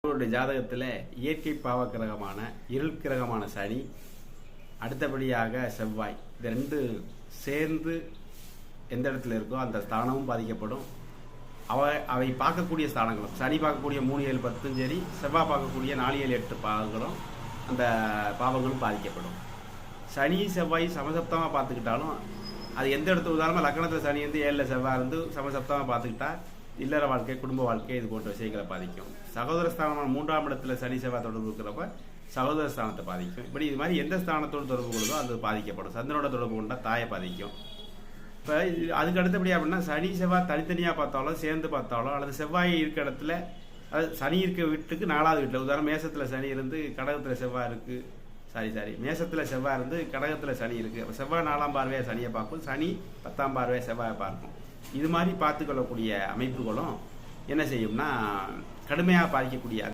உங்களுடைய ஜாதகத்தில் இயற்கை பாவ கிரகமான இருள் கிரகமான சனி, அடுத்தபடியாக செவ்வாய், இது ரெண்டு சேர்ந்து எந்த இடத்துல இருக்கோ அந்த ஸ்தானமும் பாதிக்கப்படும். அவை பார்க்கக்கூடிய ஸ்தானங்களும், சனி பார்க்கக்கூடிய 3, 7, 10 சரி, செவ்வாய் பார்க்கக்கூடிய 4, 7, 8 பாவங்களும் அந்த பாவங்களும் பாதிக்கப்படும். சனி செவ்வாய் சமசப்தமாக பார்த்துக்கிட்டாலும் அது எந்த இடத்துல, உதாரணமாக லக்னத்தில் சனி வந்து 7ல் செவ்வாய் இருந்து சமசப்தமாக பார்த்துக்கிட்டா இல்லற வாழ்க்கை, குடும்ப வாழ்க்கை, இது போன்ற விஷயங்களை பாதிக்கும். சகோதர ஸ்தானமான 3ஆம் இடத்துல சனி செவ்வாய் தொடர்பு இருக்கிறப்ப சகோதர ஸ்தானத்தை பாதிக்கும். இப்படி இது மாதிரி எந்த ஸ்தானத்தோடு தொடர்பு கொள்ளுதோ அது பாதிக்கப்படும். சந்திரனோட தொடர்பு கொண்டா தாயை பாதிக்கும். இப்போ அதுக்கு அடுத்தபடி அப்படின்னா சனி செவ்வாய் தனித்தனியாக பார்த்தாலும் சேர்ந்து பார்த்தாலும், அல்லது செவ்வாய் இருக்க இடத்துல, அதாவது சனி இருக்க வீட்டுக்கு 4வது வீட்டில், உதாரணம் மேசத்தில் சனி இருந்து கடகத்தில் செவ்வாய் இருக்குது, மேசத்தில் செவ்வாய் இருந்து கடகத்தில் சனி இருக்குது, செவ்வாய் 4ஆம் பார்வையாக சனியை பார்க்கும், சனி 10ஆம் பார்வையாக செவ்வாயை பார்க்கும். இது மாதிரி பார்த்துக்கொள்ளக்கூடிய அமைப்புகளும் என்ன செய்யும்னா கடுமையாக பாதிக்கக்கூடிய